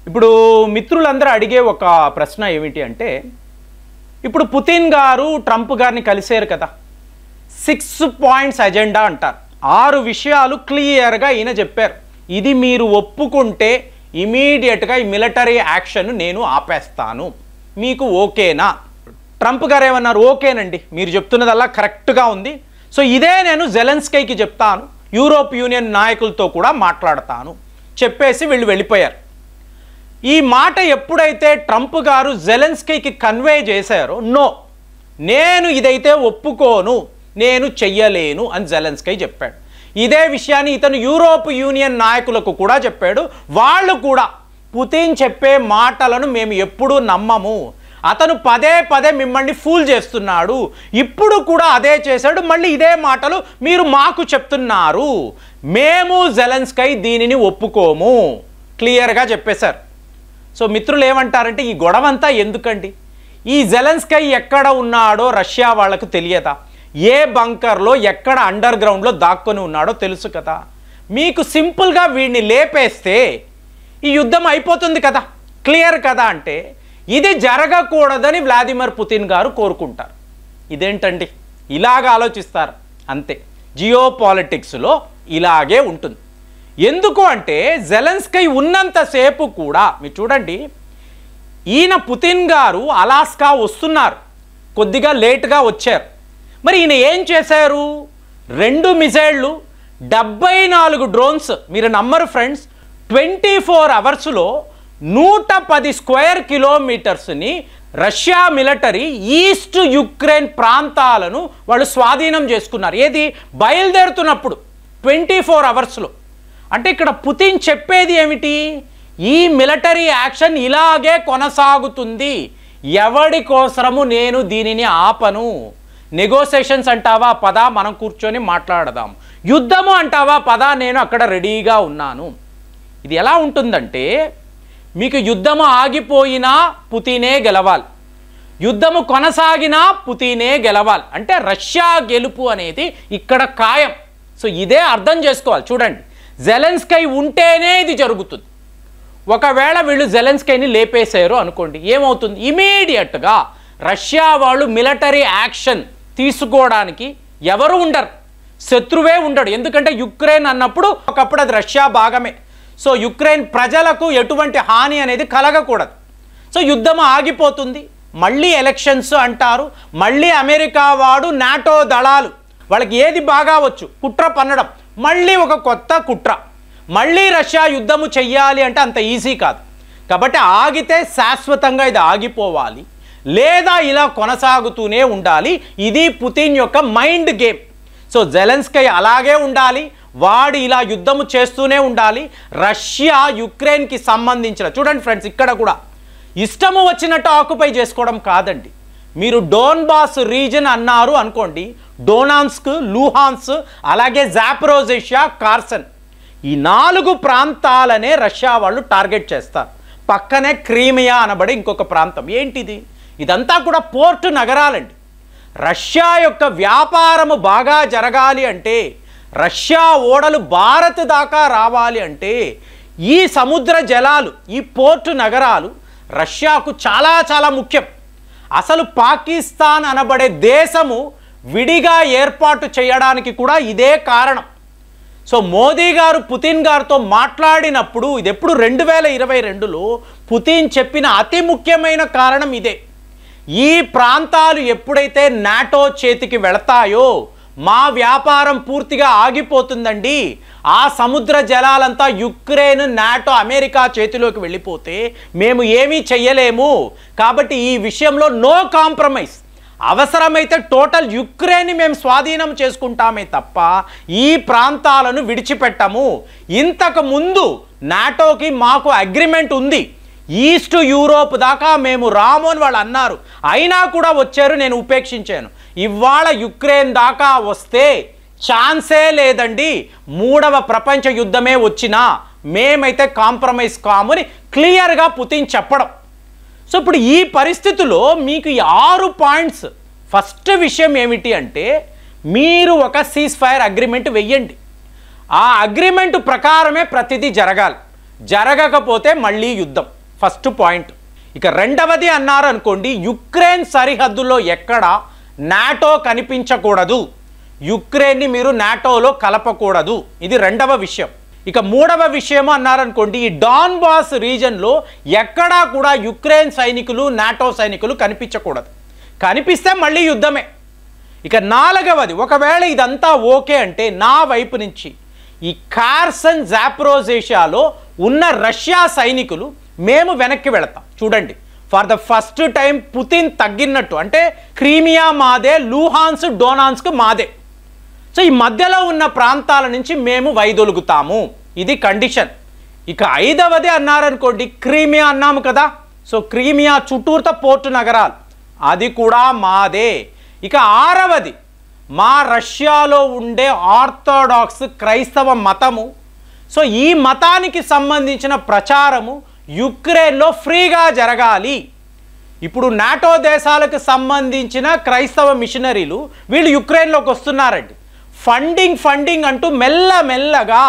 ఇప్పుడు మిత్రులందరూ అడిగే ఒక ప్రశ్న ఏమిటి అంటే, ఇప్పుడు పుతిన్ గారు ట్రంప్ గారిని కలిశారు కదా, 6 పాయింట్స్ అజెండా అంటారు. 6 విషయాలు క్లియర్గా ఈయన చెప్పారు. ఇది మీరు ఒప్పుకుంటే ఇమీడియట్గా ఈ మిలిటరీ యాక్షన్ నేను ఆపేస్తాను, మీకు ఓకేనా? ట్రంప్ గారు ఏమన్నారు, ఓకేనండి, మీరు చెప్తున్నదల్లా కరెక్ట్గా ఉంది, సో ఇదే నేను జెలెన్స్కీకి చెప్తాను, యూరోప్ యూనియన్ నాయకులతో కూడా మాట్లాడతాను చెప్పేసి వీళ్ళు వెళ్ళిపోయారు. ఈ మాట ఎప్పుడైతే ట్రంప్ గారు జెలెన్స్కీకి కన్వే చేశారో, నో, నేను ఇదైతే ఒప్పుకోను, నేను చెయ్యలేను అని జెలెన్స్కీ చెప్పాడు. ఇదే విషయాన్ని ఇతను యూరోప్ యూనియన్ నాయకులకు కూడా చెప్పాడు. వాళ్ళు కూడా పుతిన్ చెప్పే మాటలను మేము ఎప్పుడూ నమ్మము, అతను పదే పదే మిమ్మల్ని ఫూల్ చేస్తున్నాడు, ఇప్పుడు కూడా అదే చేశాడు, మళ్ళీ ఇదే మాటలు మీరు మాకు చెప్తున్నారు, మేము జెలెన్స్కీ దీనిని ఒప్పుకోము, క్లియర్గా చెప్పేశారు. సో మిత్రులు ఏమంటారంటే, ఈ గొడవంతా ఎందుకండి? ఈ జెలెన్స్కీ ఎక్కడ ఉన్నాడో రష్యా వాళ్ళకు తెలియదా? ఏ బంకర్లో ఎక్కడ అండర్ గ్రౌండ్లో దాక్కొని ఉన్నాడో తెలుసు కదా. మీకు సింపుల్గా వీడిని లేపేస్తే ఈ యుద్ధం అయిపోతుంది కదా, క్లియర్ కదా. అంటే ఇది జరగకూడదని వ్లాదిమిర్ పుతిన్ గారు కోరుకుంటారు. ఇదేంటండి, ఇలాగ ఆలోచిస్తారు అంతే. జియో పాలిటిక్స్లో ఇలాగే ఉంటుంది. ఎందుకు అంటే జెలెన్స్కీ ఉన్నంతసేపు కూడా మీరు చూడండి, ఈయన పుతిన్ గారు అలాస్కా వస్తున్నారు, కొద్దిగా లేట్గా వచ్చారు. మరి ఈయన ఏం చేశారు? 2 మిసైళ్ళు, 74 డ్రోన్స్. మీరు నమ్మరు ఫ్రెండ్స్, 24 అవర్స్లో 110 స్క్వేర్ కిలోమీటర్స్ని రష్యా మిలిటరీ ఈస్ట్ యుక్రెయిన్ ప్రాంతాలను వాళ్ళు స్వాధీనం చేసుకున్నారు. ఏది? బయలుదేరుతున్నప్పుడు 24 అవర్స్లో. అంటే ఇక్కడ పుతిన్ చెప్పేది ఏమిటి? ఈ మిలిటరీ యాక్షన్ ఇలాగే కొనసాగుతుంది, ఎవడి కోసరము నేను దీనిని ఆపను. నెగోసియేషన్స్ అంటావా, పదా మనం కూర్చొని మాట్లాడదాం. యుద్ధము అంటావా, పదా నేను అక్కడ రెడీగా ఉన్నాను. ఇది ఎలా ఉంటుందంటే, మీకు యుద్ధము ఆగిపోయినా పుతినే గెలవాలి, యుద్ధము కొనసాగినా పుతినే గెలవాలి. అంటే రష్యా గెలుపు అనేది ఇక్కడ ఖాయం. సో ఇదే అర్థం చేసుకోవాలి. చూడండి, జెలెన్స్కీ ఉంటేనే ఇది జరుగుతుంది. ఒకవేళ వీళ్ళు జెలెన్స్కీని లేపేశారు అనుకోండి, ఏమవుతుంది? ఇమీడియట్గా రష్యా వాళ్ళు మిలిటరీ యాక్షన్ తీసుకోవడానికి ఎవరు ఉండరు, శత్రువే ఉండడు. ఎందుకంటే యుక్రెయిన్ అన్నప్పుడు ఒకప్పుడు అది రష్యా భాగమే. సో యుక్రెయిన్ ప్రజలకు ఎటువంటి హాని అనేది కలగకూడదు. సో యుద్ధం ఆగిపోతుంది. మళ్ళీ ఎలక్షన్స్ అంటారు, మళ్ళీ అమెరికా వాడు నాటో దళాలు, వాళ్ళకి ఏది బాగా వచ్చు, కుట్ర పన్నడం, మళ్ళీ ఒక కొత్త కుట్ర, మళ్ళీ రష్యా యుద్ధము చెయ్యాలి అంటే అంత ఈజీ కాదు. కాబట్టి ఆగితే శాశ్వతంగా ఇది ఆగిపోవాలి, లేదా ఇలా కొనసాగుతూనే ఉండాలి. ఇది పుతిన్ యొక్క మైండ్ గేమ్. సో జెలెన్స్కీ అలాగే ఉండాలి, వాడు ఇలా యుద్ధము చేస్తూనే ఉండాలి. రష్యా యుక్రెయిన్కి సంబంధించిన, చూడండి ఫ్రెండ్స్, ఇక్కడ కూడా ఇష్టము వచ్చినట్టు ఆక్యుపై చేసుకోవడం కాదండి. మీరు డోన్బాస్ రీజన్ అన్నారు అనుకోండి, డోనాన్స్క్, లూహాన్స్, అలాగే జాపోరిజియా, కార్సన్, ఈ 4 ప్రాంతాలనే రష్యా వాళ్ళు టార్గెట్ చేస్తారు. పక్కనే క్రీమియా అనబడే ఇంకొక ప్రాంతం. ఏంటిది? ఇదంతా కూడా పోర్టు నగరాలండి. రష్యా యొక్క వ్యాపారము బాగా జరగాలి అంటే, రష్యా ఓడలు భారత్ దాకా రావాలి అంటే, ఈ సముద్ర జలాలు, ఈ పోర్టు నగరాలు రష్యాకు చాలా చాలా ముఖ్యం. అసలు పాకిస్తాన్ అనబడే దేశము విడిగా ఏర్పాటు చేయడానికి కూడా ఇదే కారణం. సో మోదీ గారు పుతిన్ గారితో మాట్లాడినప్పుడు, ఇది ఎప్పుడు 2022లో పుతిన్ చెప్పిన అతి ముఖ్యమైన కారణం ఇదే. ఈ ప్రాంతాలు ఎప్పుడైతే నాటో చేతికి వెళతాయో మా వ్యాపారం పూర్తిగా ఆగిపోతుందండి. ఆ సముద్ర జలాలంతా యుక్రెయిన్, నాటో, అమెరికా చేతిలోకి వెళ్ళిపోతే మేము ఏమీ చెయ్యలేము. కాబట్టి ఈ విషయంలో నో కాంప్రమైజ్. అవసరమైతే టోటల్ యుక్రెయిన్ని మేము స్వాధీనం చేసుకుంటామే తప్ప ఈ ప్రాంతాలను విడిచిపెట్టము. ఇంతకు ముందు నాటోకి మాకు అగ్రిమెంట్ ఉంది, ఈస్ట్ యూరోప్ దాకా మేము రాము అని వాళ్ళు అన్నారు, అయినా కూడా వచ్చారు, నేను ఉపేక్షించాను. ఇవాళ యుక్రెయిన్ దాకా వస్తే ఛాన్సే లేదండి, 3వ ప్రపంచ యుద్ధమే వచ్చినా మేమైతే కాంప్రమైజ్ కామని క్లియర్గా పుతిన్ చెప్పడం. సో ఇప్పుడు ఈ పరిస్థితిలో మీకు ఈ 6 పాయింట్స్, ఫస్ట్ విషయం ఏమిటి అంటే, మీరు ఒక సీజ్ ఫైర్ అగ్రిమెంట్ వెయ్యండి. ఆ అగ్రిమెంట్ ప్రకారమే ప్రతిదీ జరగాలి, జరగకపోతే మళ్ళీ యుద్ధం. First point. ఇక రెండవది అన్నారు అనుకోండి, యుక్రెయిన్ సరిహద్దులో ఎక్కడ నాటో కనిపించకూడదు, యుక్రెయిన్ని మీరు నాటోలో కలపకూడదు, ఇది రెండవ విషయం. ఇక మూడవ విషయము అన్నారనుకోండి, ఈ డాన్బాస్ రీజన్లో ఎక్కడా కూడా యుక్రెయిన్ సైనికులు నాటో సైనికులు కనిపించకూడదు, కనిపిస్తే మళ్ళీ యుద్ధమే. ఇక నాలుగవది, ఒకవేళ ఇదంతా ఓకే అంటే నా వైపు నుంచి ఈ ఖార్సన్ జాపోరిజియాలో ఉన్న రష్యా సైనికులు మేము వెనక్కి వెళతాం. చూడండి, for the first time Putin తగ్గినట్టు, అంటే క్రీమియా మాదే, లూహాన్స్ డోనాన్స్క్ మాదే. సో ఈ మధ్యలో ఉన్న ప్రాంతాల నుంచి మేము వైదొలుగుతాము, ఇది కండిషన్. ఇక ఐదవది అన్నారనుకోండి, క్రీమియా అన్నాము కదా, సో క్రీమియా చుట్టూత పోర్టు నగరాలు అది కూడా మాదే. ఇక ఆరవది, మా రష్యాలో ఉండే ఆర్థోడాక్స్ క్రైస్తవ మతము, సో ఈ మతానికి సంబంధించిన ప్రచారము యుక్రెయిన్లో ఫ్రీగా జరగాలి. ఇప్పుడు నాటో దేశాలకు సంబంధించిన క్రైస్తవ మిషనరీలు వీళ్ళు యుక్రెయిన్లోకి వస్తున్నారండి. ఫండింగ్ అంటూ మెల్లమెల్లగా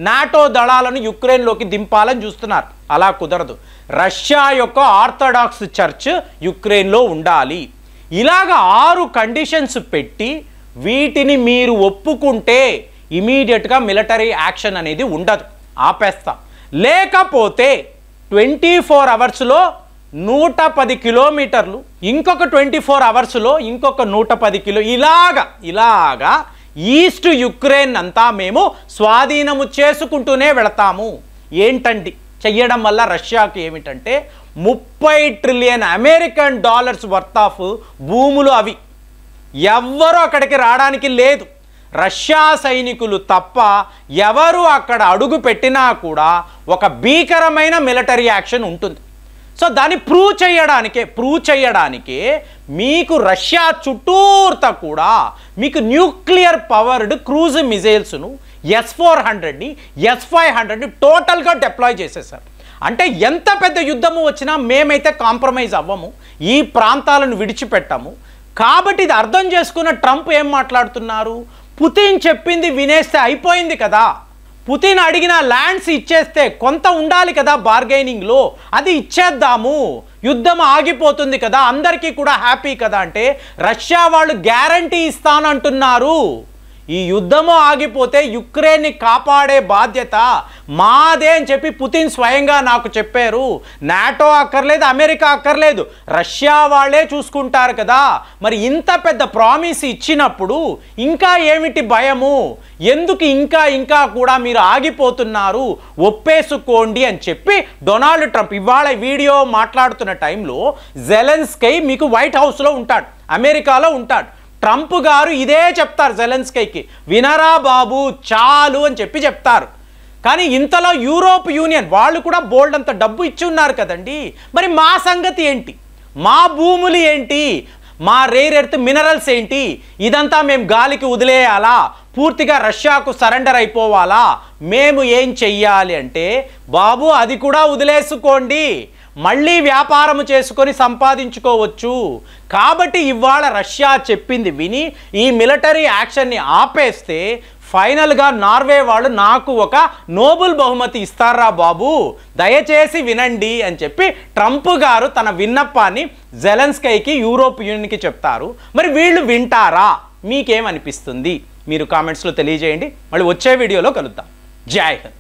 నాటో దళాలను యుక్రెయిన్లోకి దింపాలని చూస్తున్నారు. అలా కుదరదు. రష్యా యొక్క ఆర్థోడాక్స్ చర్చ్ యుక్రెయిన్లో ఉండాలి. ఇలాగ 6 కండిషన్స్ పెట్టి వీటిని మీరు ఒప్పుకుంటే ఇమీడియట్గా మిలిటరీ యాక్షన్ అనేది ఉండదు, ఆపేస్తాం. లేకపోతే 24 అవర్స్లో 110 కిలోమీటర్లు, ఇంకొక 24 అవర్స్లో ఇంకొక 110 కిలో, ఇలాగా ఈస్ట్ యుక్రెయిన్ అంతా మేము స్వాధీనము చేసుకుంటూనే వెళతాము. ఏంటండి చెయ్యడం వల్ల రష్యాకి ఏమిటంటే 30 trillion American dollars worth of భూములు, అవి ఎవ్వరూ అక్కడికి రావడానికి లేదు. రష్యా సైనికులు తప్ప ఎవరు అక్కడ అడుగు పెట్టినా కూడా ఒక భీకరమైన మిలిటరీ యాక్షన్ ఉంటుంది. సో దాన్ని ప్రూవ్ చేయడానికే మీకు రష్యా చుట్టూర్తా కూడా మీకు న్యూక్లియర్ పవర్డ్ క్రూజ్ మిజైల్స్ను S-400ని S-500ని టోటల్గా డిప్లాయ్ చేసేసారు. అంటే ఎంత పెద్ద యుద్ధము వచ్చినా మేమైతే కాంప్రమైజ్ అవ్వము, ఈ ప్రాంతాలను విడిచిపెట్టాము. కాబట్టి ఇది అర్థం చేసుకున్న ట్రంప్ ఏం మాట్లాడుతున్నారు, పుతిన్ చెప్పింది వినేస్తే అయిపోయింది కదా, పుతిన్ అడిగిన ల్యాండ్స్ ఇచ్చేస్తే కొంత ఉండాలి కదా బార్గెనింగ్లో, అది ఇచ్చేద్దాము, యుద్ధం ఆగిపోతుంది కదా, అందరికీ కూడా హ్యాపీ కదా అంటే రష్యా వాళ్ళు గ్యారంటీ ఇస్తానంటున్నారు. ఈ యుద్ధము ఆగిపోతే యుక్రెయిన్ని కాపాడే బాధ్యత మాదే అని చెప్పి పుతిన్ స్వయంగా నాకు చెప్పారు. నాటో అక్కర్లేదు, అమెరికా అక్కర్లేదు, రష్యా వాళ్ళే చూసుకుంటారు కదా. మరి ఇంత పెద్ద ప్రామిస్ ఇచ్చినప్పుడు ఇంకా ఏమిటి భయము, ఎందుకు ఇంకా కూడా మీరు ఆగిపోతున్నారు, ఒప్పేసుకోండి అని చెప్పి డొనాల్డ్ ట్రంప్ ఇవాళ వీడియో మాట్లాడుతున్న టైంలో జెలెన్స్కీ మీకు వైట్ హౌస్లో ఉంటాడు, అమెరికాలో ఉంటాడు. ట్రంప్ గారు ఇదే చెప్తారు జెలెన్స్కీకి, వినరా బాబు చాలు అని చెప్పి చెప్తారు. కానీ ఇంతలో యూరోప్ యూనియన్ వాళ్ళు కూడా బోల్డ్ అంత డబ్బు ఇచ్చి ఉన్నారు కదండి. మరి మా సంగతి ఏంటి, మా భూములు ఏంటి, మా రేర్ ఎర్త్ మినరల్స్ ఏంటి, ఇదంతా మేము గాలికి వదిలేయాలా, పూర్తిగా రష్యాకు సరెండర్ అయిపోవాలా, మేము ఏం చెయ్యాలి అంటే బాబు అది కూడా వదిలేసుకోండి, మళ్ళీ వ్యాపారం చేసుకొని సంపాదించుకోవచ్చు. కాబట్టి ఇవాళ రష్యా చెప్పింది విని ఈ మిలిటరీ యాక్షన్ని ఆపేస్తే ఫైనల్గా నార్వే వాళ్ళు నాకు ఒక నోబెల్ బహుమతి ఇస్తారా బాబు, దయచేసి వినండి అని చెప్పి ట్రంప్ గారు తన విన్నపాన్ని జెలెన్స్కీకి యూరోప్ యూనియన్కి చెప్తారు. మరి వీళ్ళు వింటారా, మీకేమనిపిస్తుంది మీరు కామెంట్స్లో తెలియజేయండి. మళ్ళీ వచ్చే వీడియోలో కలుద్దాం. జై హింద్.